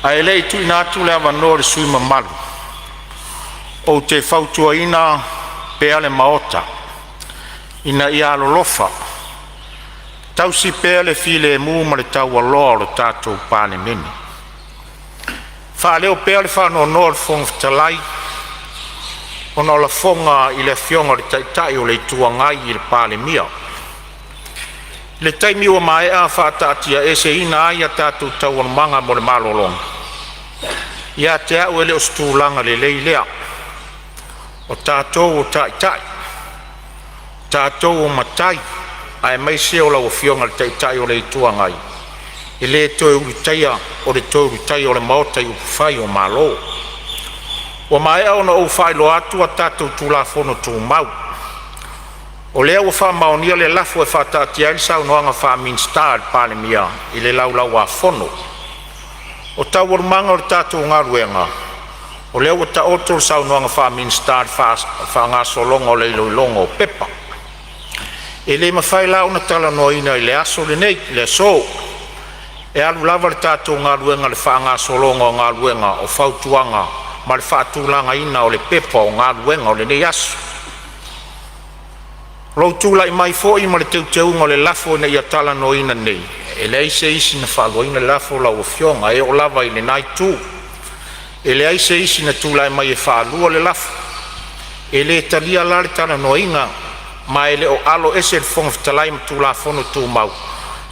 ai lei tu ina tu le avano le sui mamalu o te fautuaina pe ale maota ina ia lolofa tausi pe le file mu ma le tau alo lo tatou Parliamentary fa leo pe le fa no no fong talai ona la fonga ile fionga le tai o le tuangai i le Palemia le taimi o mai a fa tatia ese ina ia tatou tau manga mo le malolong ia te au ele o stulanga le leilea o tatou o tai tatou o matai ai mai se o la o fionga le tai o le tuangai ile to utaia o le to utaia o le maota i fai o malo o mai au no o fai lo atu a tatou tulafono tu mau o lea ua faamaonia le lafo e faataʻatia ai le saunoaga faaminista le Palemia i le laulau afono o taualumaga o le tatou galuega o lea ua taoto le saunoaga faaminista le faagasologa o le iloiloga o pepa e lē mafai la ona talanoaina i le aso lenei le aso e alu lava le tatou galuega le faagasologa o galuega o fautuaga ma le faatulagaina o le pepa o galuega o lenei aso Lo tula i mai foi ma le teuteuga o le lafo ina ia talanoina nei e le se isi na faaloina le lafo la o fionga e o lava i le nai tu e le se isi na tula i mai e faalua le lafo e le talia la le talanoina ma e le o alo ese le fonga fitalai ma tulafono tumau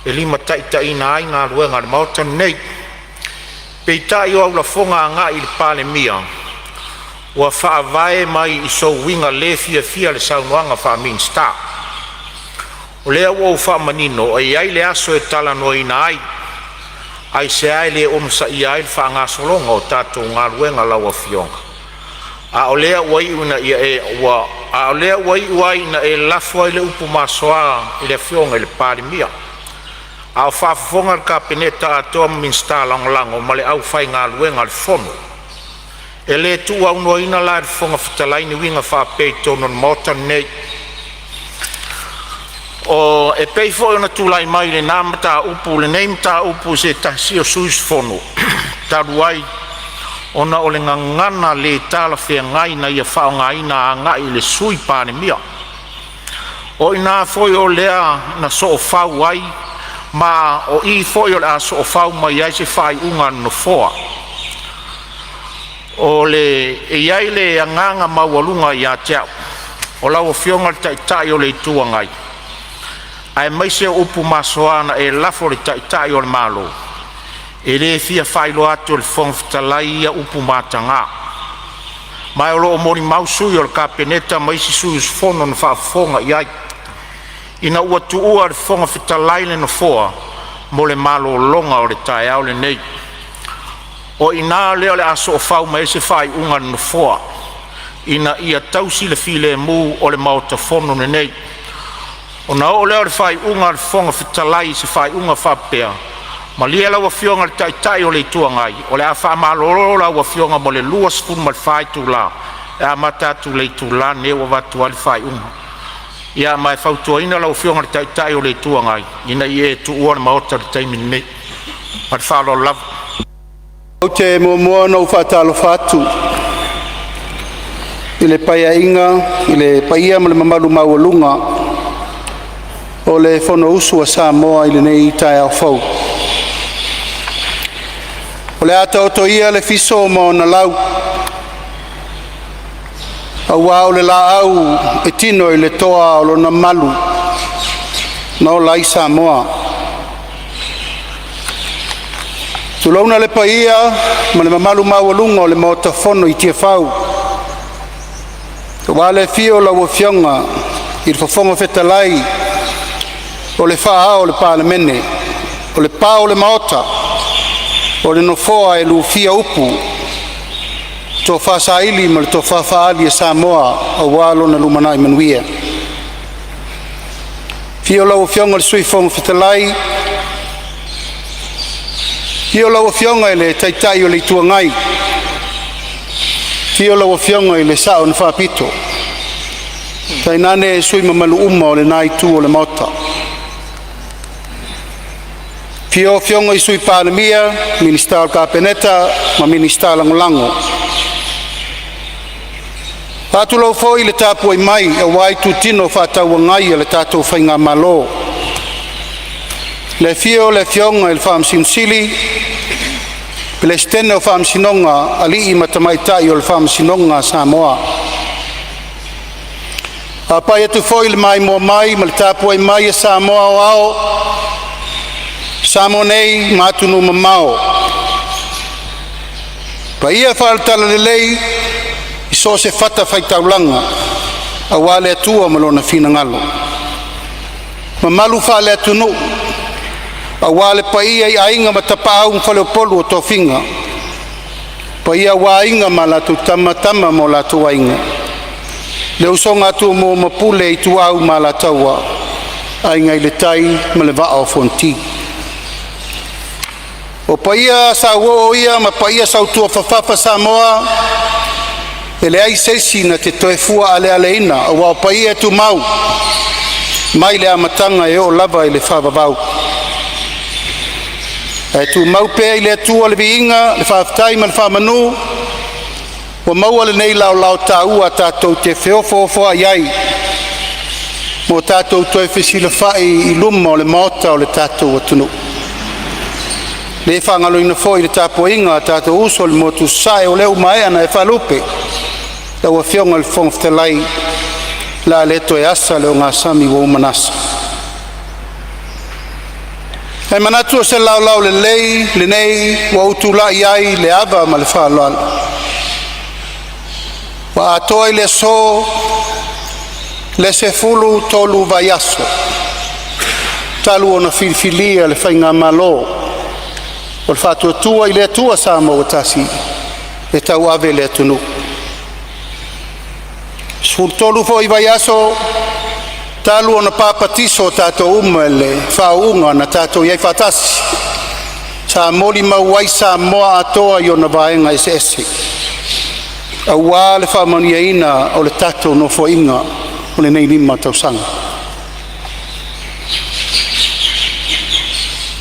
e lima taʻitaʻina ai galuega le maota nei peitaʻi o aulafoga agaʻi i le Palemia ua faavae mai i souiga lē fiafia le saunoaga faaminista o lea ua ou faamanino e ai le aso e talanoina ai se ai le ona saʻia ai le faagasologa o tatou galuega lauafioga a o lea ua iʻu ina ia ai ina e lafo ai le upu masoā i le afioga i le Palemia a o faafofoga le kapeneta atoa ma minista lagolago ma le ʻaufai galuega le fono e le tuaunoaina la le foga fetalai ni uiga faapei tonu le maota nei o e pei foʻi ona tulai mai lenā mataupu lenei mataupu se tasi o suisofono talu ai ona o le gagana lē talafeagai na ia faaogāina agaʻi i le sui Palemia o inā foʻi o lea na soʻofau ai ma o i foʻi o le a soʻofau mai ai se faaiʻuga nofoa o le e ai le agaga maualuga iā te aʻu o lauafioga le taʻitaʻi o le ituagai ae maise o upu masoā na e lafo le taʻitaʻi o le malo e lē fia faailoa atu o le foga fetalai ia upu matagā mae o loo molimau sui o le kapeneta ma isi sui usufono na faafofoga i ai ina ua tuua le foga fetalai le nofoa mo le malologa o le taeao lenei o ina leo le aso o fau ma ese faaiʻuga nofoa ina ia tausi le filemu o le maotafono lenei ona oo leo le faaiʻuga le foga fetalai se faaiʻuga faapea ma lia lauafioga le taʻitaʻi o le ituagai o le a faamalōlō lauafioga mo le 2 ma le faitulā e a matatu le itulā ne ua vatu ai le faaiʻuga ia ma e fautuaina lauafioga le taʻitaʻi o le ituagai ina ia e tuua le maota le taimi lenei ma le faaloalo lava O te momoa no whaatalofa atu i le paiainga, i le paia ma le mamalu maualunga o le whono usu a Samoa i le nei tae au fau. O le ata oto ia le fiso mo na lau aua o le la au e tino i le toa o lo na malu no lai Samoa. Tulauna le paia ma le mamalu maualunga o le maotafono i tia fau. Wa le fio la wafionga i le fafonga fetalai o le faa o le Parliamentary o le pao le maota o le nofoa e lufia upu to fasaili ma le to fafaali e Samoa o walo na lumana i manuia. Fio la wafionga le sui fonga fetalai Fio la wafionga i le taitai o le ituangai. Fio la wafionga i le sao na whapito. Tainane sui mamalu uma o le nai tu o le maota. fionga i sui Palemia, Minister Kapeneta, ma Minister Langolango. Patu Lafo Ile tapu ai mai, a wai tu tino whatau ngai le tatou whainga malo. Le fionga il wham sinsili, le stene o wham sinonga, ali I matamaitai o le wham sinonga Samoa. A pai atu fo ile mai mo mai, ma le tapu ai mai e Samoa o ao, Samoa nei matunu mamao. Pa ia whaletala lelei, I so se fata whaitaulanga, a wale atua malona fina ngalo. Ma malu whale atunu, a wale pa ia I ainga matapau mwhaleopolu o tō whinga. Pa ia wā inga ma latu tama mo latu ainga. Leo songa atu mo mapule I tu au ma lataua, ainga I le tai ma le vaa o fonti. O pa ia sa o ia ma pa ia sa utua fafafa Samoa, ele ai sesi na te toefua ale aleina, a wao pa ia tu mau, mai le amatanga e o lava I le whavavau. E tu mau pea I le atua le viinga, le whaftai ma le whamanu, o maua le nei lau tāua tātou te whiofofo ai ai, mo tātou toefesi le whai I luma o le maota o le tātou atunu. Le whangaloina foi le tapoinga tātou uso le motu sae o leu maea na e whalupe, la ua fionga le whongwhtelai, la leto e asa leo ngā sami o manasa. E manatu o se lau le lei, le nei, wa utula iai le ava ma le whaloala. Wa atoa I le so, le se fulu tolu vaiaso. Talu ona filfilia le whainga malo. O le whatua tua I le atua Samoa tasi, e tau ave le atunu. Sul tolu fo I vaiaso, talu ona papatiso tātou uma le whaunga na tātou iai whatasi. Sa moli mauai Samoa atoa I ona vaenga ese. A wā le whamaniaina o le tātou no fo inga o le nei lima tausanga.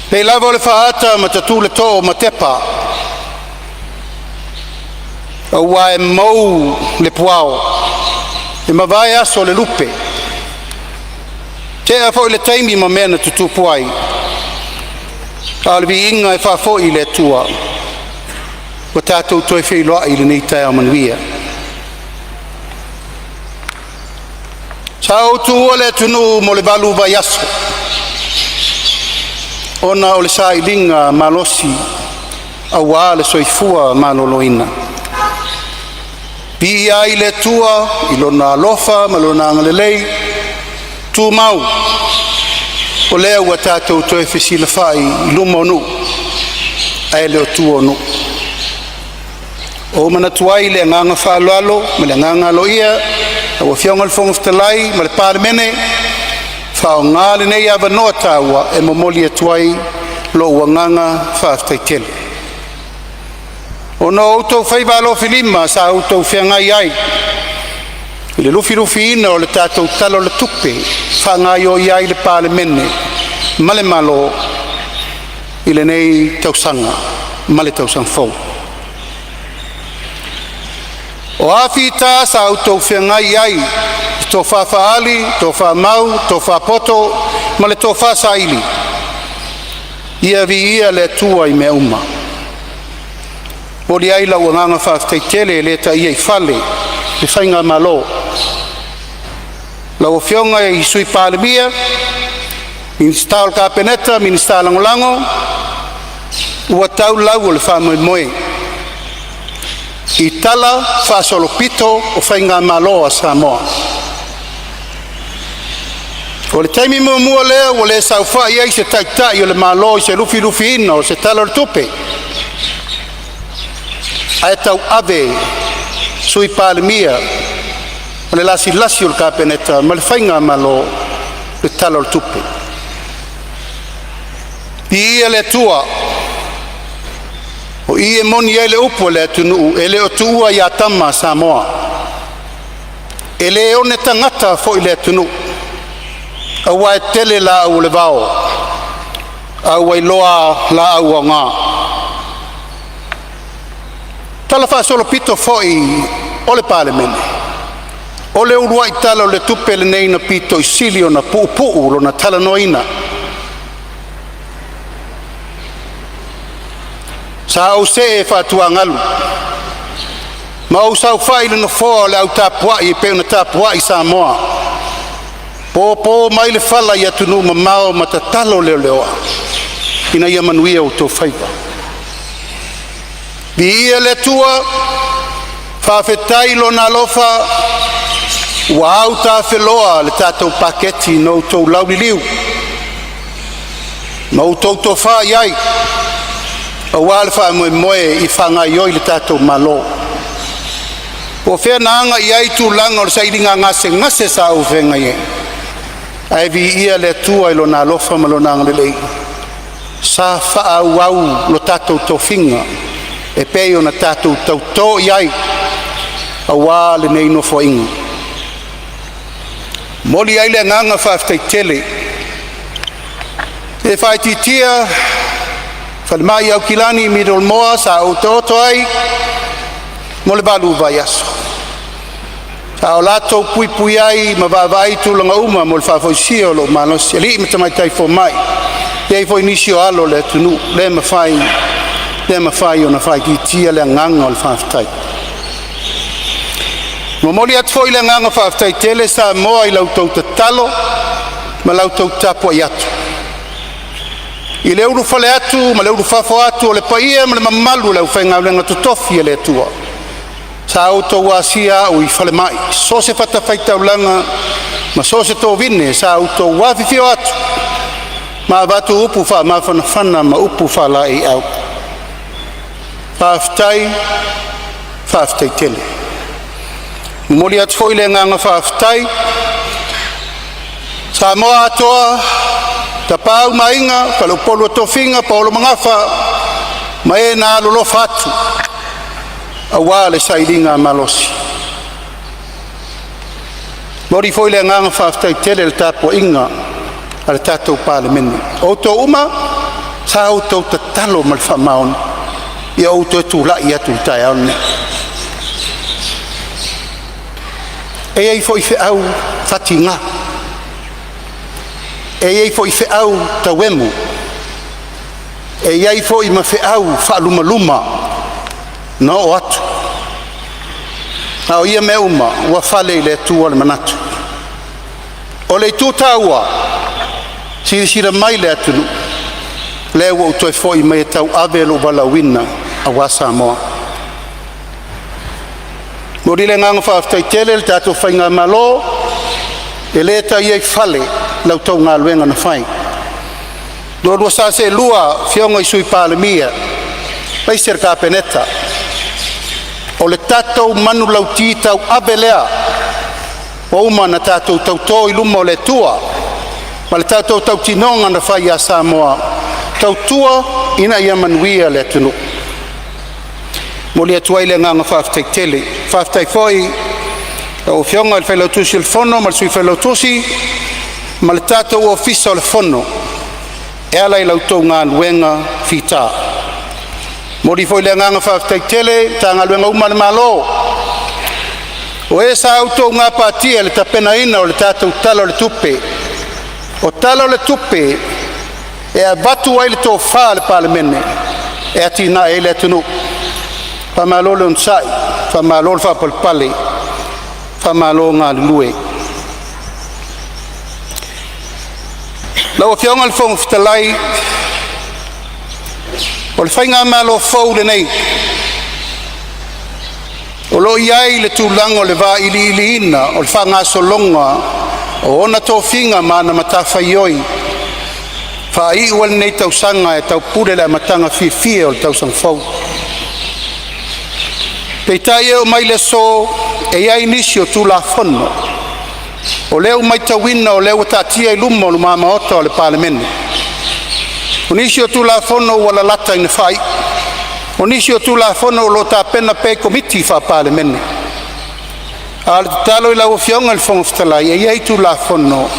Pei lava o le whaata ma tatu le tō ma tepa. A wā e mau le puao. E ma vai aso le lupe. Te a fo I le taimi ma mena tutu puai. A le vi inga e Fafo Ile tua. O tātou toi whailoa I le nei tai a manuia. Sa o tu ole tunu mo le balu vai aso. Ona o le sa ilinga malosi a wā le soifua maloloina. Pi ai le tua, ilona alofa, malona angalelei, tu mau. O lea ua tātou toi whisila whai luma onu, ai leo tu onu. O mana tuai le nganga whaloalo, me le nganga loia, a ua fionga le whongwhtelai, ma le Parliamentary, whao ngā le nei awa noa tāua e momoli e tuai lo ua nganga whaftai tele. O no autou whaiwalo whilima sa autou whiangai ai. I le lufi ina o le tātou talo le tupe, whangai o iai le Parliamentary, male malo I le nei tausanga, male tausang fau. O awhi tā sa autou whiangai ai, tō whawhaali, tō whamau, tō whapoto, male tō whasaili. Ia vi ia le tua I mea uma. O li ai lau nganga whaftai tele le ta ia I whale, le whainga malo. Lau whionga I sui Palemia, Minister Kapeneta, Minister Langolango, ua tau lau o le whamoemoe. I tala whasolopito o whainga malo a Samoa. O le taimi mua lea o le sauwha I se taitai o le malo I se lufi ina o se tala le tupe. Ai tau ave sui Palemia o le lasi o le Kapeneta ma le whainga malo le tala le tupe. I ia le tua o I e moni e le upu le atunu e le o tua I atama Samoa. E le o ne tangata fo I le atunu. A wai tele la au le vao. au wailoa la au ngā. Tala whaasolo pito foi o le Parliamentary. O le urua I tala o le tupe le nei na pito I sili o na puu lo na tala noina. Sa au se e whaatua ngalu. Ma au sau whai le no fōa le au tāpuai e peo na tāpuai Samoa. Po mai le whala I atunu ma mao ma ta talo leo leoa. Ina ia manuia o tō whaipa. Bi ia le tua, whawhetai lo na lofa, ua au tā wheloa le tātou paketi no tō lauriliu. Ma o tō wha iai, a wale wha moe I whangai oi le tātou malo. O whea naanga iai tū langa o le sairinga ngase sa au whenga ie. Ai vi ia le tua ilo na lofa ma lo nanga lelei. Sa wha au lo tātou tō whinga. E peo na tātou tau tō iai a wā le nei no fo inga. Moli ai le nganga whaftai tele. E whai titia, whalimai au kilani midol moa sa o tōto ai, mole balu vai aso. Sa o lato pui ai ma vai tūlanga uma mole whafoisia lo manos. E li me tamai fo mai. Iei fo inisio alo le tunu, le ma fai o na fai ki tia le nganga o le whaftai. Ma moli atu fo I le nganga whaftai tele sa moa I lautou ta talo, ma lautou tapu ai atu. I le uru whale atu, ma le uru whafo atu o le paia, ma le mamalu le uwhenga ulenga tutofi e le atua. Sa auto wasia o I whale mai. So se whata whaitau langa, ma so se tō vine, sa auto wawhiwhio atu. Ma watu upu wha, ma whana ma upu wha la I au. Whaftai tele. Moli atu fo I le nganga whaftai. Sa moa atoa, ta pau mainga, kalupolo tofinga, paulo mangafa, ma e na alolo fatu. A wale sairinga malosi. Mori fo I le nganga whaftai tele le tapo inga, ale tatou Parliamentary. O to uma, sa auto ta talo mal whamaon. I auto tu la I atu tai aone. E ei fo I fe au fatinga. E ei fo I fe au tawemu. E ei fo I ma fe au whaalumaluma. No o atu. Au ia me uma, ua whale I le tua le manatu. O le tu taua, sira mai le atunu. Le ua utoi fo I mai tau ave lo walawina. Awa Samoa. Mori le nganga whaftai tele le tātou whainga malo, e le ta iei whale lau tau ngā luenga na whai. Dorua sa se lua whionga I sui Palemia, paiser ka peneta. O le tātou manu lau titau abelea, o uma na tātou tautō I luma o le tua, ma le tātou tau tinonga na whai a Samoa, tautua ina ia manuia le tunu. Moli atuai le nganga whaftai tele. Whaftai foi o whionga le whailautusi le whono, ma le sui whailautusi, ma le tātou ofisa o le whono. E ala I lautou ngā luenga whita. Moli foi le nganga whaftai tele, tā ngā luenga uma le malo. O e sa autou ngā pātia le tapena ina o le tātou talo le tupe. O talo le tupe, e a batu ai le tō wha le Parliamentary. E ati na e le tunu. Whamalo le unsai, whamalo le whapalpale, whamalo ngā lue. Lau a whionga le whonga whitalai, o le whainga malo whau le nei. O lo iai le tūlanga o le wā ili ina, o le whanga solonga, o ona tō whinga mana matawhai oi. Wha I ua nei tau sanga e tau pure le matanga fia o le tau sang whau. Peitai o mai le so e ia inisio tu la fono. O leo mai tawina o leo tatia I luma o luma maota o le Parliamentary. O nisio tu la fono wala lata ina whai. O nisio tu la fono o lo ta pena pe komiti wha Parliamentary. Al talo I lau whionga le whonga whatalai e iei tu la fono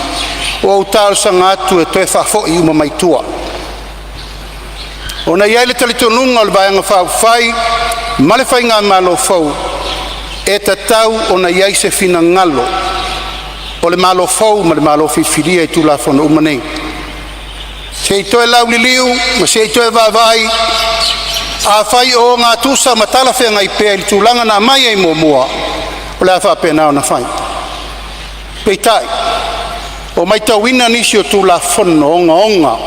o au talo sanga atu e toe whafo I uma mai tua. Ona ia le talitonunga o le vaenga whaufai, ma le whainga malo fau, e tatau ona ia se fina ngalo, o le malo fau ma le malo whiwhiria I tu Lafo na umanei. Se I toe lau liliu, ma se I toe vavai, a whai o ngā tusa matala whenga I pēa I tūlanga na mai ei mua, o le a whapena o na whai. Peitai, o mai tauina nisi o tu Lafo na onga,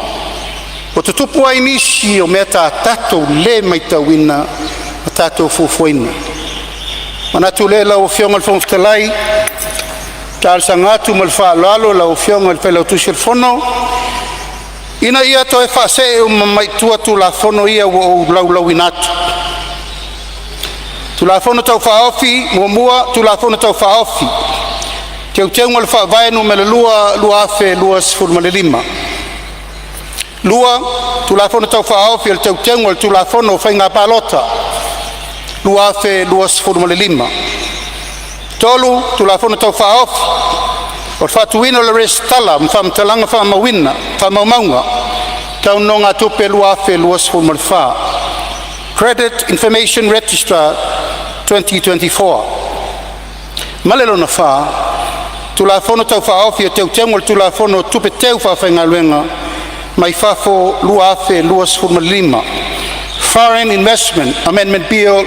o te tupu ai nisi o mea tā tatou le mai tauina, a tatou fufuina. Mana tu le lau fionga le whongfitalai, tāl sangatu mal whaalalo lau fionga le pelau tusil fono, ina ia toi whase o mai tua tu Lafono ia o lau inatu. Tu Lafono tau whaofi, mua tu Lafono tau whaofi. Teu teunga le whaavaenu me le lua afe, lua sifuru male lima. Lua, tu Lafono tau whaofi, le teu teunga le tu Lafono whainga palota. Lua afe, lua sifuru male lima. Tolu, tu Lafono tau whaofi. O whatuina le restala, mwhamtalanga whamawina, whamaumaunga, tau no ngā tupe lua afe, lua sifuru male wha. Credit Information Register 2024. Malelo na wha, tu Lafono tau whaofi o teu teunga le tu Lafono tupe teu whawhainga luenga, mai Fafo lua afe, lua sifuru male lima. Foreign Investment Amendment Bill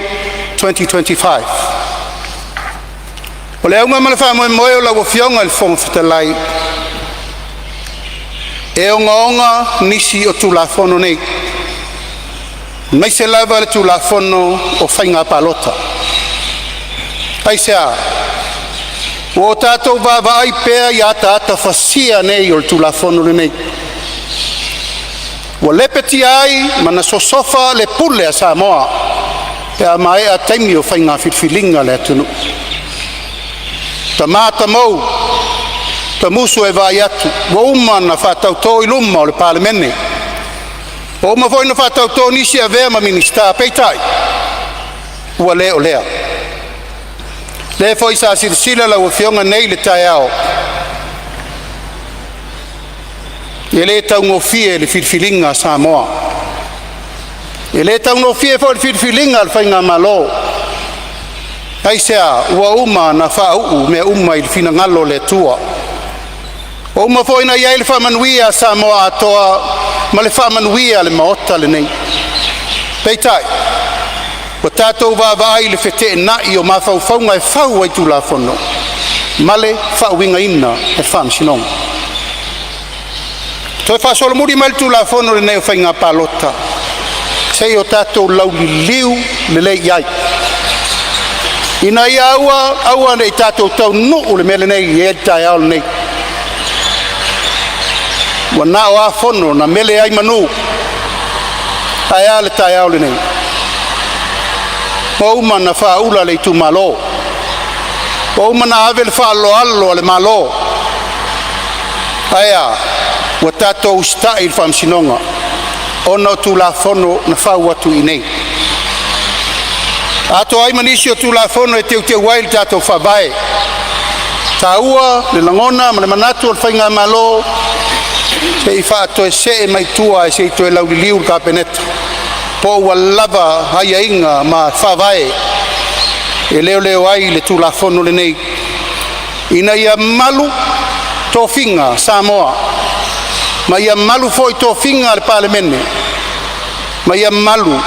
2025. O le aunga mana wha moe o lau fionga le whongfitalai, e onga nisi o tu Lafono nei. Mai se lava le tu Lafono o whainga palota. Ai sea, o tātou vavai pēa I ata whasia nei o le tu Lafono nei. O lepeti ai, mana sosofa le pule a Samoa, pēa mai a taimi o whainga whiwhilinga le atunu. Ta mata mau, ta musu e vai atu, wa uma na whatautō I luma o le Parliamentary. O uma foi na whatautō nisi a vea ma minista peitai, ua leo lea. Le foi sa sirsila la ua fionga nei le tai ao. E le tau ngofie le whiwhilinga Samoa. E le tau ngofie foi le whiwhilinga le whainga malo. Ai sea, ua uma na whaau mea uma I le fina ngalo le tua. O uma foi na iai le whamanuia Samoa atoa, ma le whamanuia le maota le nei. Peitai, o tātou vāvai le whete nai o mawhauwhaunga e whau ai tu Lafono. Male whauinga ina e whamsinonga. Toi whasolo muri mai tu Lafono le nei o whainga palota. Sei o tātou lauli liu le lei iai. Ina ia aua nei tātou tau nuu le mele nei e tai ao nei. Wa na o afono na mele ai manu. Ai ale tai ao le nei. O uma na whaula le tu malo. O uma na ave le whaalo le malo. Aia, wa tātou stai il whamsinonga. Ona tu Lafono na whau atu I nei. Ato ai manisi o tu Lafono e teu wail tātou whabae. Tā ua, le langona, ma le manatu o le whainga malo, se I whaato e se e mai tua e se I toe lauliliu ka peneta. Po ua lava haia inga ma whabae. E leo ai le tu Lafono le nei. Ina ia malu tō whinga Samoa. Ma ia malu foi tō whinga al Parliamentary. Ma ia malu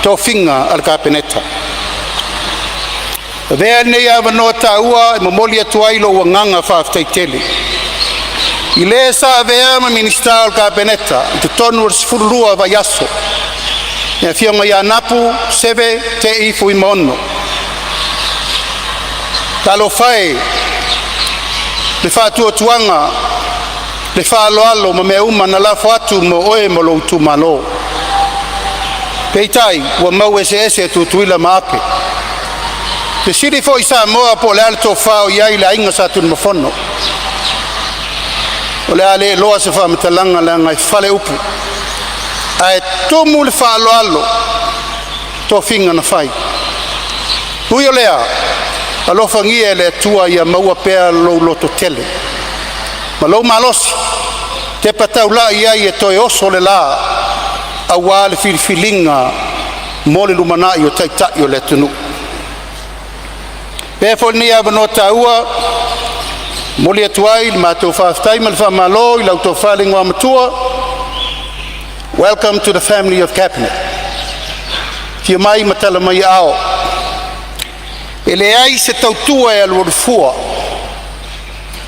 tō whinga al ka peneta. Vea nei a wanoa tāua e mamoli atu ailo ua nganga whaftaitele. I le sa vea ma minista o kabineta, te tonu o sifurulua vai aso. E fionga ia napu, seve, te ifu I mono. Talo fai, le whātua tuanga, le whāloalo ma mea uma na lafo atu mo oe mo lo tu malo. Peitai, ua mau ese tu tuila maape. Te siri fo I Samoa po le alto whao iai le ainga sa tun mafono. O le ale loa se whamatalanga le ngai whale upu. Ai tomu le whaaloalo tō whinga na whai. Ui o lea, alofa ngia le tua ia maua pēa lo loto tele. Ma lo malosi, te patau la iai e toi oso le la. aua le filifilinga mo le lumana'i o taita'i o le atunuu. Pea foi nei avanoa tāua moli atu ai le matou faafetai ma le faamālō i lau tofālegoa matua. Welcome to the family of Cabinet. Tia mai matala mai ao. E leai se tautua e aluorufua.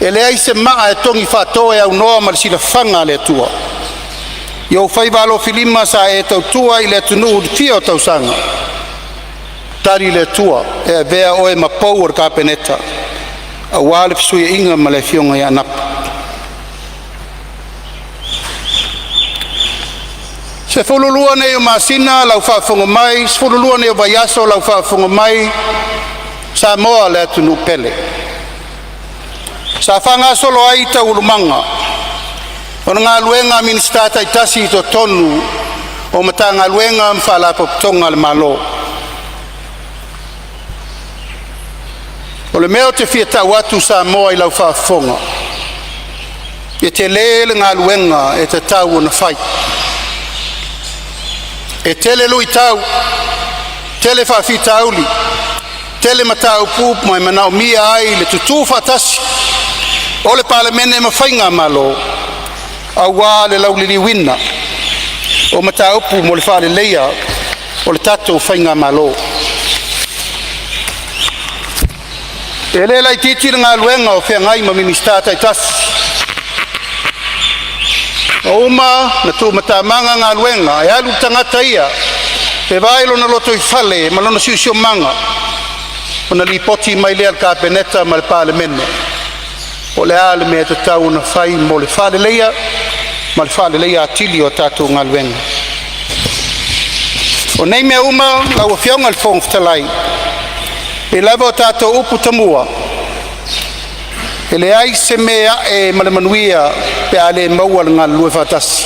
E leai se maa e tongi whātoa e au noa ma le silafanga le atua. Iau whai walo filima sa e tautua i le atunu tia o tausanga. Tari le atua e vea oe mapau or kapeneta. A wale fisuia inga ma le fionga i anapa. Se fululua nei o masina lau whaafonga mai, se fululua nei o vaiaso lau whaafonga mai, sa moa le atunu pele. Sa whanga solo ai ta ulumanga, o ngā luenga minister taitasi i to tonu, o mata ngā luenga mwhala poptonga le malo. O le meo te whiata watu sa moa i lau whaafonga, e te lele ngā luenga e te tau na whai. E tele lui tau, tele whawhita auli, tele mata upup mai manao mia ai le tutu whatasi. O le Parliamentary ma whainga malo, au wā le lauliri wina, o mata upu mo le whare leia, o le tato whainga malo. E le lai titira ngā luenga o whengai ma minister taitasi. O uma na tu matamanga ngā luenga, e alu tangata ia, e vailo na loto i whale, ma lona siusio manga, o na li poti mai lea ka peneta ma le Parliamentary. O le ale mea te tau na whai mo le whale leia, ma le whale leia atili o tātou ngā luenga. O nei mea uma, lau a whiaunga le whongwhtalai, e lava o tātou upu tamua, e le ai se mea e malemanuia pe ale maua le ngā lue whatasi.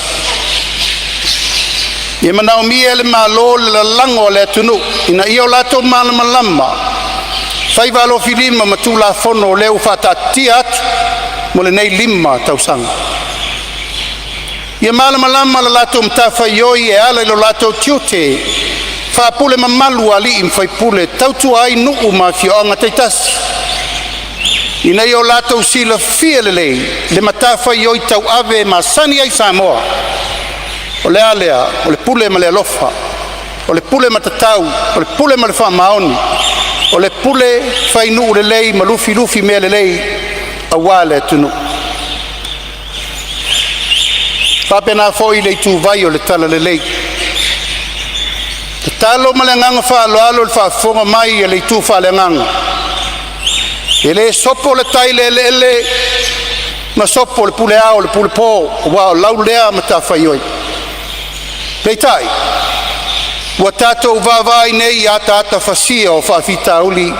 E manao mia le malo le lango le atunu, ina ia o lato malamalama, whai walo filima ma tū la fono leu whatatia atu, mo le nei lima tausanga. Ia malamalama le lato mtawhai oi e ala ilo lato tiute, whapule mamalu ali im whaipule, tautua ai nuu ma fioanga taitasi. Ina i o lato sila fia lelei, le matawhai oi tau ave ma sani ai Samoa. O le alea, o le pule ma le alofa, o le pule ma tatau, o le pule ma le whamaoni, o le pule whainu lelei ma lufi lufi mea lelei, a wale tunu. Papena fo i le tu vai o le tala lelei. Te talo ma le nganga wha alo le wha fonga mai e le tu wha le nganga. E le sopo le tai le ele, ma sopo le pule ao, le pule po, wa lau lea ma ta whaioi. Pei tai, ua tātou vāvai nei a tāta whasia o whawhita uli,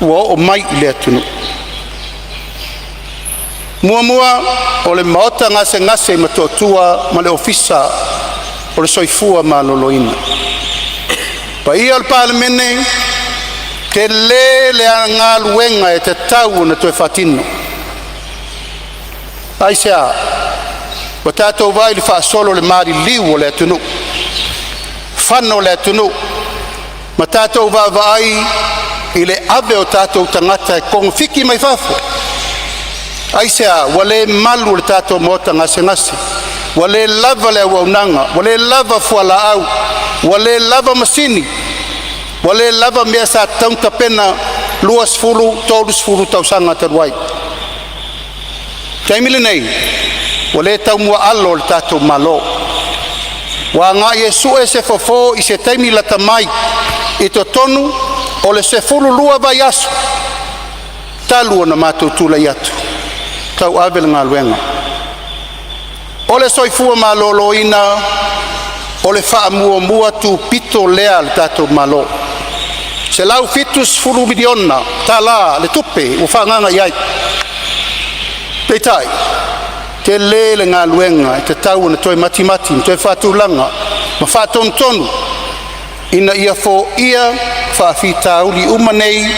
ua o mai le atunu. Mua mua, o le maota ngase ngase ma tuatua ma le ofisa, o le soifua ma loloina. Pa ia o le Parliamentary, te le a ngā luenga e te tau na tue whatino. Ai sea, wa tātou vai le whaasolo le maari liu o le atunu. Whano le atunu. Ma tātou vāvai i le ave o tātou tangata e kongwhiki mai Fafo. Ai sea, wa le malu le tātou mota ngase ngase. Wa le lava le awaunanga. Wa le lava fuala au. Wa le lava masini. Wale lava mea sa taunta pena luas fulu, tolus fulu tau sanga taruai. Taimile nei, wale tau mua alo le tatou malo. Wa ngā Yesu e se fofo i se taimi la tamai i to tonu o le se fulu lua vai aso. Talua na mātou tula i atu. Tau avel ngā luenga. O le soifua malolo ina o le wha mua mua tu pito lea le tatou malo. Se lau fitus fulu miliona, ta la, le tupe, u whanganga iai. Pei tai, te le ngā luenga, te tau na toi mati mati, toi whātulanga, ma whātonu tonu, ina ia fo ia, whawhita uli umanei,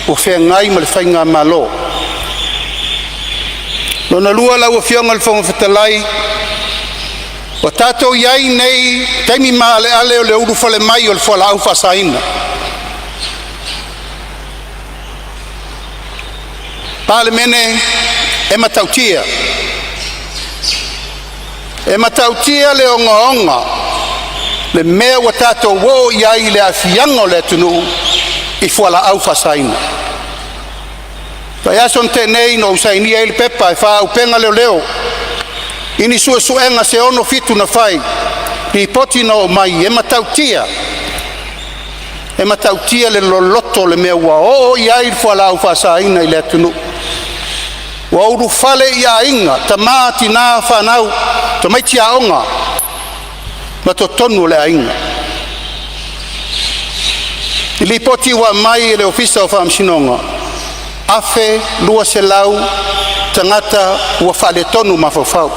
o whengai ma le whainga malo. Lona lua lau a whionga le whonga whatalai, O tātou iai nei taimi maale ale o le uru fale mai o le fala au fasaina. Palemene e matautia. E matautia le onga le mea wa tātou wo iai le afianga o le tunu I fala au fasaina. Tai ason tenei no usainia il pepa e fa upenga leo. Ini suenga se ono fitu na fai. Ni poti no mai e matautia. E matautia le loloto le mea ua o ia il fala au fasaina I le tunu. Wa uru fale ia inga tamati na fanau to mai tia onga. Ma to tonu le inga. Ili poti wa mai le ofisa o famsinonga. Afe lua se lau tangata ua fale tonu mafofau.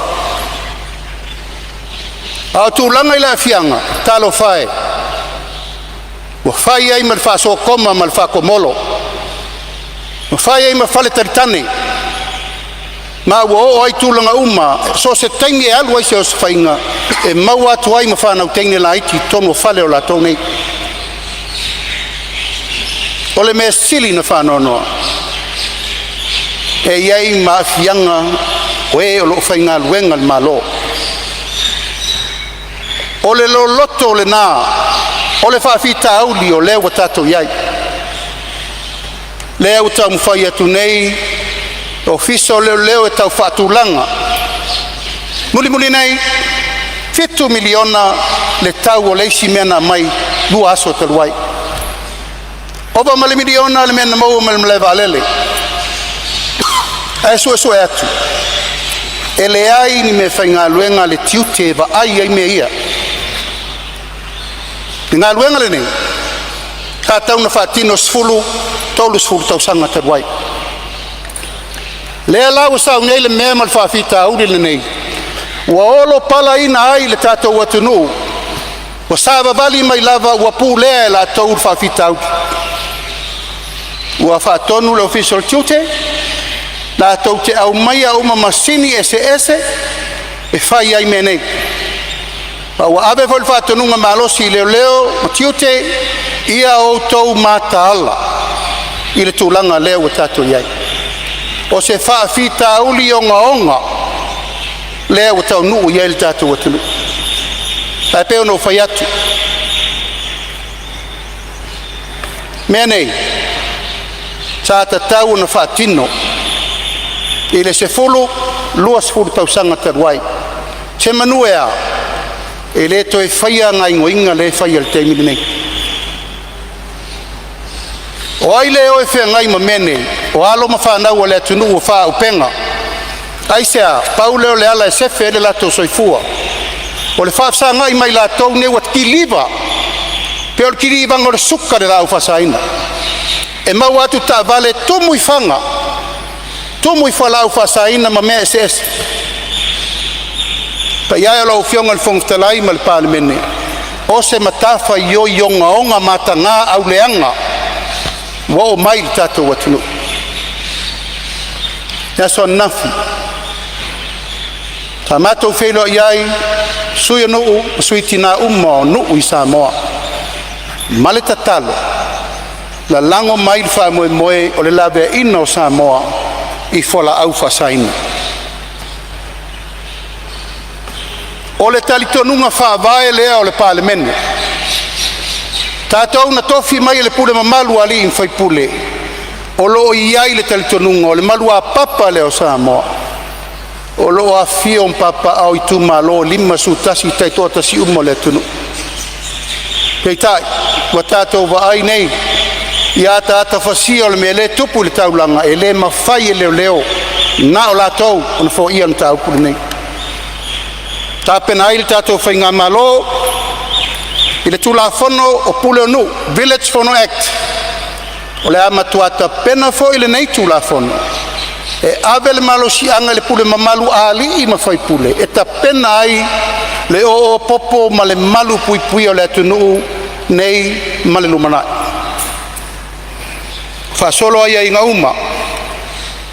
Au tūlanga I la fianga, talo fae. Ua fai ai malfa so koma malfa komolo. Ua fai ai malfale taritane. Ma ua o ai tūlanga uma, so se taimi e alu ai se o se fainga. E mau atu ai mawhanau teine la iti tonu fale o la tonei. Ole mea sili na whanonoa. E iai ma fianga oe o lo whainga luenga le malo. Ole lo loto le nā. Ole whawhita auli o leo tato iai. Leo tau mwhai atu nei. O fiso leo e tau whaatulanga. Muli nei. 7 miliona le tau o leisi mena mai. Lua aso taluai. Oba male miliona le mena mau male valele. Ai so atu. Ele ai ni me whainga luenga le tiute va ai me ia. Ngā luenga le nei. Ka tau na whaatino sfulu, tolu sfulu tau sanga taruai. Lea lau sau nei le mea mal whaafita auri le nei. Ua olo pala ina ai le tātou watunu. Ua sāwa vali mai lava ua pū lea la tau whaafita auri. Ua whaatonu le official tiute. La tau te au mai a uma masini ese e whai ai me nei. Ua abe fol whaatonunga malosi leo matiute ia o tau mataala I le tūlanga leo e tātou iai. O se whaafita auli onga leo e tau nuu iai le tātou atunu. Pai peo no whai atu. Mea nei, sa tatau na whaatino I le se fulu, luas fulu tau sanga taruai. Se manue a, e le to e whaia ngai ngoinga le whaia le teimi nei. O ai leo e whea ngai ma mene, o alo ma whanau le atunu o wha upenga. Ai sea, pau leo le ala e sefe ele lato soifua. O le whaafsa ngai mai lato ne wat kiliva. Pe o kiliva ngore suka le lau whasaina. E mau atu ta vale tumu I whanga. Tumu I whalau whasaina ma mea SS. Pa iai alo fionga le whongtalai ma le Parliamentary. O se matafa io onga mata ngā au leanga. Wa o mai tato watunu. Ia so nafi. Ta mato whelo iai sui nuu, sui tina umo nuu I Samoa. Male tatalo. La lango mai wha moe o le lawe ino Samoa I fola au whasaina. O le talitonunga whaavae lea o le Parliamentary. Tātou na tofi mai le pule mamalu ali in whai pule. O loo iai le talitonunga o le malu a papa leo Samoa. O loo a fion papa au I tuma loo lima sutasi taitoa tasi umo le tunu. Pei tai, wa tātou wa ai nei. Ia tāta whasia o le mea le tupu le taulanga e le mawhai e leo. Na o la tau o na fo ian tau pule nei. Tāpena ai le tātou whainga malo. I le tulafono o pule onu, Village Fono Act. O le amatuata pena fo I le nei tulafono. E ave le malo si anga le pule mamalu ali I mawhai pule. E ta pena ai le o popo ma le malu pui o le atunu nei ma le lumanai. Fasolo ai inga uma.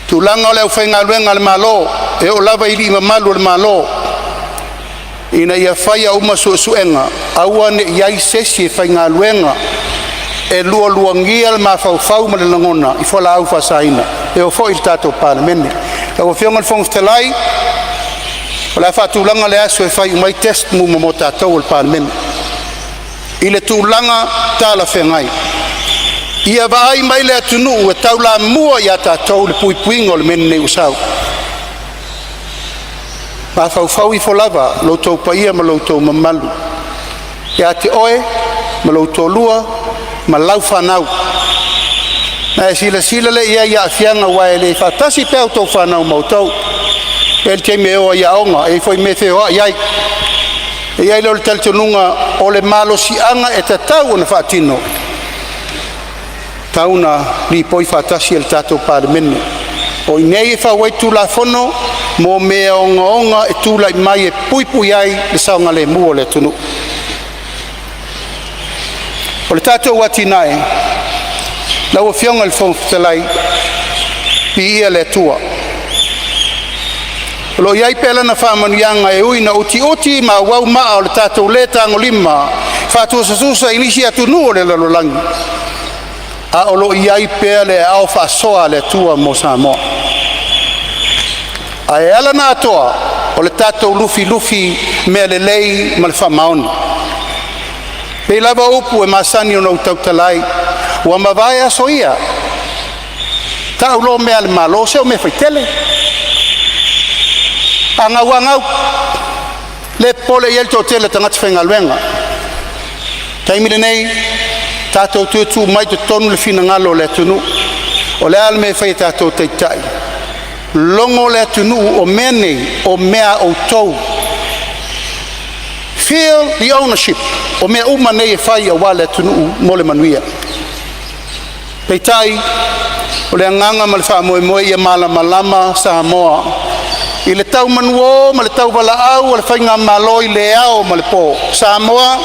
Tulanga o le whainga luenga le malo. E o lava ili mamalu le malo. ina ia fai au masuenga aua ne iai sesi e fai ngā luenga e lua ngia le mafau ma le langona i fola au fasaina e o fo il tato Parliamentary la o fionga le fonga o la fatulanga le aso e fai mai test mu mo tatou le Parliamentary i le tūlanga tala whengai ia vai mai le atunu e taula mua ia tatou le puipuinga o le mene nei usau mafau i folava loutou paia ma loutou mamalu ia te oe ma loutou lua ma lau whanau na e sila le ia afianga wae le fatasi pēo tau whanau mautou e le teime oa ia onga e foi me wheo iai e iai leo le taltonunga o le malo sianga e tatau o na whaatino tauna li poi fatasi e le tatou Parliamentary o inei e whawai tulafono mo mea onga e tūlai mai e pui ai le saunga le mua le tunu. O le tātou wati nae, lau o fionga le whongwhitalai pi ia le tua. O lo iai pēla na whamanuianga e ui na uti ma wau maa o le tātou le tango lima whātua sasusa inisi atu nu o le lalolangi. A o lo iai pēla le au whasoa le tua mo Samoa. A e ala nā toa o le tātou lufi mea le lei ma le whamaoni. Pei lava upu e masani o nau tautalai ua mawai aso ia. Ta ulo mea le malo seo me whaitele. Angau le pole i elto tele tangati whengaluenga. Taimile nei tātou tuetu mai te tonu le fina ngalo le tunu. O le alme whai tātou teitai. Longo le tunu o mene o mea o tau. Feel the ownership o mea uma nei e whai a wale tunu mo le manuia. Peitai o le anganga ma le wha moe ia malama Samoa. I le tau manuo ma le tau wala au o le whainga maloi le ao ma le po. Samoa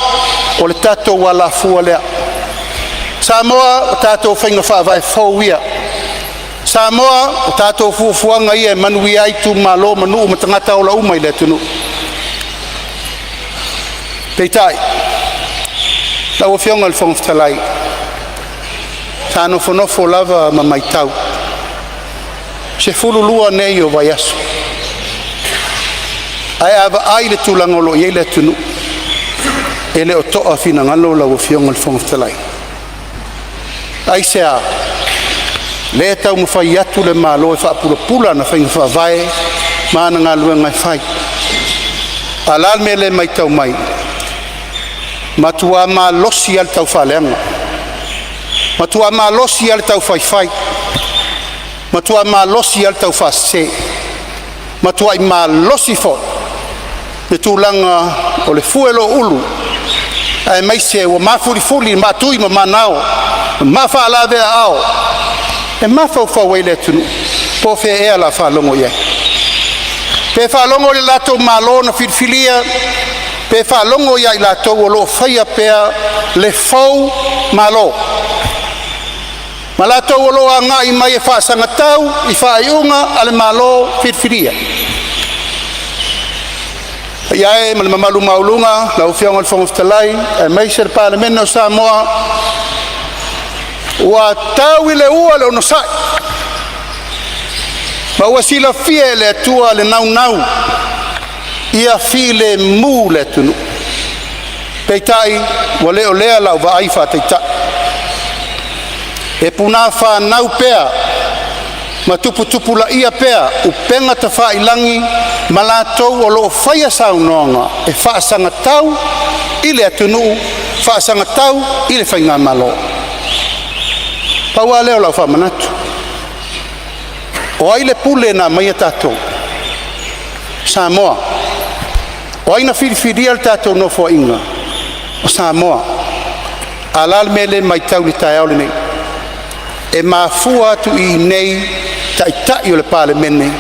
o le tato wala fualea. Samoa o tato whainga whaavai fauia. Samoa o tātou fuafuanga ia manui ai tu malo manu ma tangata o la umai le tunu. Peitai, lau o fionga le whongwhitalai, tāno whanofo lava ma maitau. Se fululua nei o vai aso. Ai ava ai le tūlangolo i le tunu. E le o toa fina ngalo lau o fionga le whongwhitalai. Ai se a. Le tau mo fai atu le malo e whaapula na whainga whaavae maana ngā luenga e whai. Alal me le mai tau mai. Matua ma losi al tau whaleanga. Matua ma losi al tau whai. Matua ma losi al tau whase. Matua i ma losi fo. Me tūlanga o le fuelo ulu. Ai mai se wa mafuri ma tui ma manao. Ma whaalawe ao. E mafau ele tunu po fe e ala falongo ye pe falongo le lato malo na filfilia pe falongo ya lato lo faya pe le fau malo malato lo anga i mai fa sanga tau i fa iunga ale malo filfilia ya e mal malu maulunga la ufianga al fongoftalai e mai ser Parliamentary no Samoa wa tawile ua le onosai ma ua sila fie le tua le nau ia file mu le tunu peitai wa leo lea lau va aifa teita e puna fa nau pea ma tupu la ia pea upenga ta fa ilangi malatou o lo faya saunonga e fa sanga tau ile tunu fa sanga tau ile fainga malo Paua leo lau whamanatu. O aile pule na mai tatou. Samoa. O aina whiriwhiri al tatou no fo inga. O Samoa. Alal mele mai tau li tai aole nei. E mafua atu i nei tai o le Parliamentary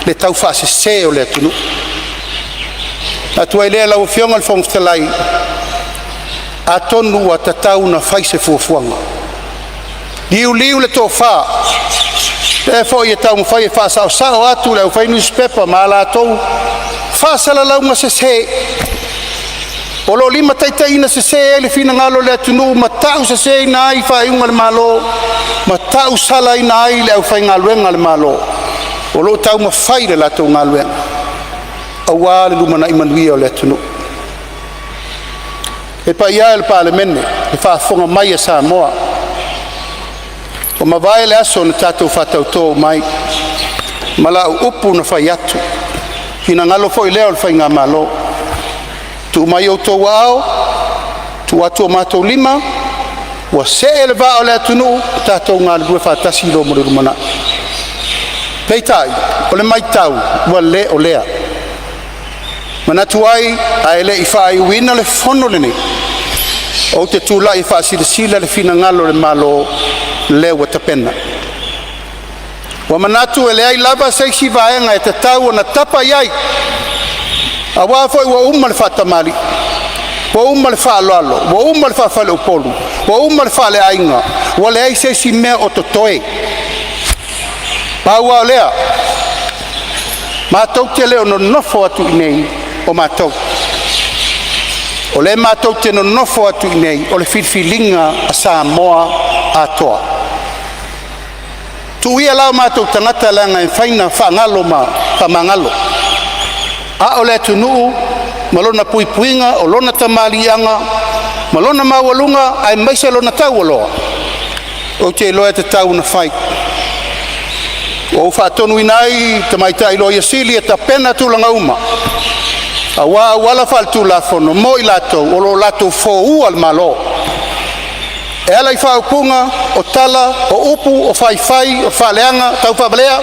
le tau whaasese o le atunu. Atu ai lea lau fionga le whongwhitalai. Atonu a tatau na whaise fuafuanga. Liu le tō wha. E fo i tau mwhai e wha sao atu leo whai newspaper ma la tau. Wha sala lau ma se se. O lo lima taitai na se le fina ngalo le tunu matau se na ai fa iunga le malo matau sala ina ai le au fai ngaluenga le malo o lo tau ma fai le lato ngaluenga awa le lumana imanuia o le tunu e pa ia le Parliamentary e fa fonga mai a Samoa o ma vai le aso na tatou fatauto mai mala upu na fai atu hina ngalo fo ile o le fai ngā malo tu mai o tō wao, tu atu o mātou lima, wa se ele vā o le atunu, tātou ngā lua whātasi lo mure rumana. Peitai, o le mai tau, wa le o lea. Manatu ai, a ele I whaai uina le whono le ne. O te tūla I whaasira sila le fina ngalo le malo le wa tapena. Wa manatu ele ai lava seisi vaenga e te tau o na tapa iai. Awa foi wa umma le fatamali wa umma le falalo wa umma le fafale upolu wa umma le fale ainga wa le aise si me o totoe pa wa lea matou te leo no nofo atu nei o matou o le matou te no nofo atu nei o le filfilinga a Samoa atoa tu ia la matou tangata langa e faina fa ngalo ma pa mangalo a ole tunu malona puipuinga o lona tamalianga malona mawalunga ai maise lona tawolo o te loe te tau na fai o fa tonu inai tamaita ilo yasili ta pena tu langa uma awa wala faltu la fono mo ilato o lo lato fo u al malo e ala fa punga o tala o upu o fai o faleanga tau fa balea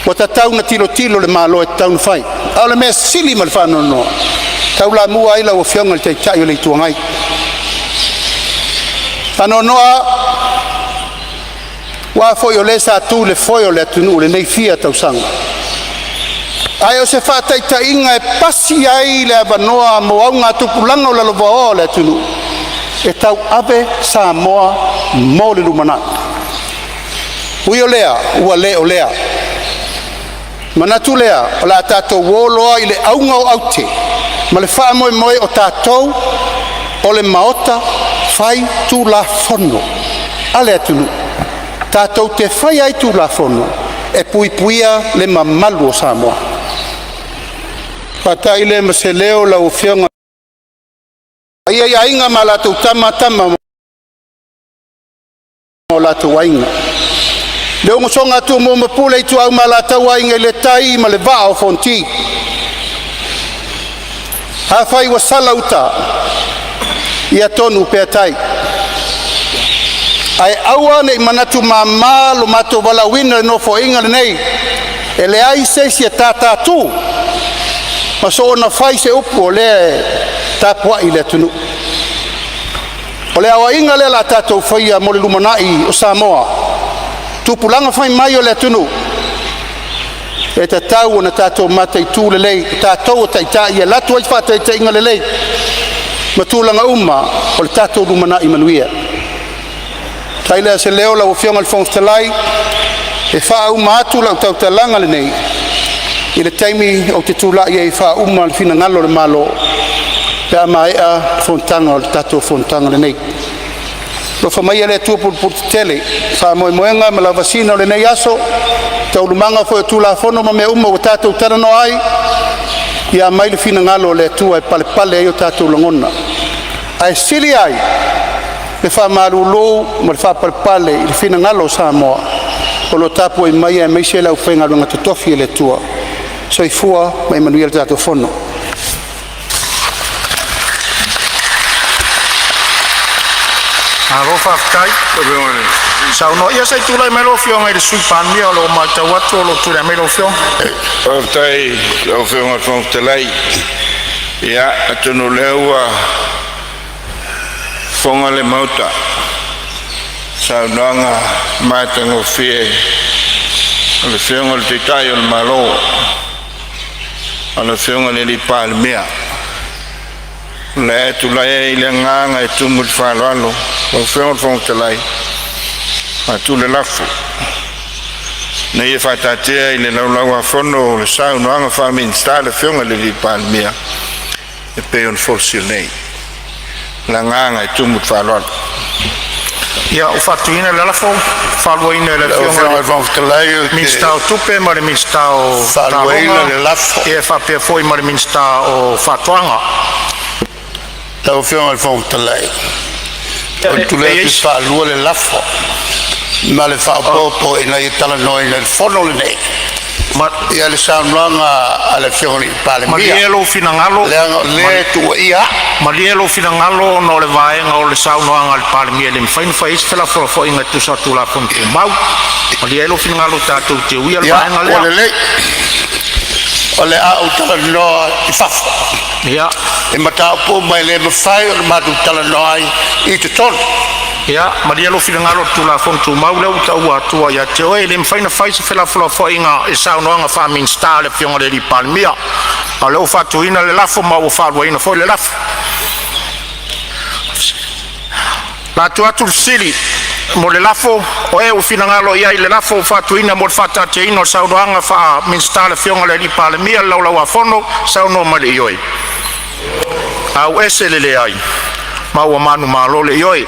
o tau na tilo le malo e tau fai ala me sili mal fa no tau la mua ai la o fionga te tai le tuangai tano noa wa foi o le sa tu le foi o le tunu le nei fia tau sanga ai o se fa tai inga e pasi ai le vanoa mo nga tu pulanga o la lovo le tunu e tau ave Samoa mo le lumana ui o lea ua le o lea manatu lea o la tatou woloa I le aunga o aute ma le wha moe o tatou o le maota fai tu la fono ale atunu tatou te fai ai tu la fono e puipuia le mamalu o Samoa patai le maseleo la ufionga ia inga ma la tama o la tu wainga le o songa tu mo mapule tu au mala tawa inga le tai ma le vao fonti ha fai wa salauta ia tonu pe tai ai awa ne manatu mama lo mato bala winner no fo inga nei ele ai se si tata tu ma so na fai se upu le tapua ile tunu ole awa inga le la tato fai mo le lumanai o Samoa tupulanga fai mai o le tunu e te tau na tatou mata I tu le lei tatou taita ia latu ai fa taita inga le lei matulanga uma o le tatou lumana I manuia taile se leo la ofionga le fonftalai e fa uma atu la tautalanga le nei I le taimi o te tula ia I fa uma le fina ngalo le malo pe mai a fontanga o le tatou fontanga le nei lo fa mai le tu por tele fa moenga ma la vacina le nei aso tau lumanga fo tu la fono ma me uma o tatou tana no ai ia mai le fina ngalo le tu ai pale ai o tatou longona ai sili ai le fa malulo ma le fa pale le fina ngalo Samoa o lo tapu ai mai ai se la ufenga lo ngata tofi le tua so I fua mai manuel tatou fono Arofa kai sa no ia sai tulai melo fiong ai sui pan mia lo mata watu lo tu melo fiong tai o fiong fong telai ia atunu lewa fonga le mauta sa nanga mata ngo fie le fiong le tai o malo ala fiong le Palemia le tu lai le nganga e tu mul falalo o fong telai a tu le lafo nei fa tatea ile la fono le sau no anga fa min sta le fiong le Palemia e pe on forsil nei la nganga e tumu whaloalo Ia o fatuina le lafo faluina le fionga vão telai minsta o tupe ma le minsta o faluina le lafo e fa pe foi ma le minsta o fatuanga la fionga vão telai o tulai que falua le lafo ma le fa popo ina i tala no ina il fono le nei ma ia le saunanga ala Fafo Ile Palemia ma lielo finangalo le tu ia ma lielo finangalo no le vaenga o le saunoanga le Palemia le fain fais fela fo inga tu sa tu la fonte mau ma lielo finangalo tatu te uia le vaenga le ole a o tala no i Fafo ia e mata po mai le mafai o matu tala no ai i te ton ia ma lielo finangalo tu la fonte mau le uta ua tua ia te oe le faina fais fela fo inga e saunoanga fa min sta le Fafo Ile Palemia a le fatuina le lafo ma o faluina foi le lafo la tuatu sili mo le lafo o e o finangalo ia i le lafo fatuina mo fatateina o saunoanga fa min sta le Fafo Ile Palemia lau afono sauno ma le ioi au ese le ai ma o manu malo le ioi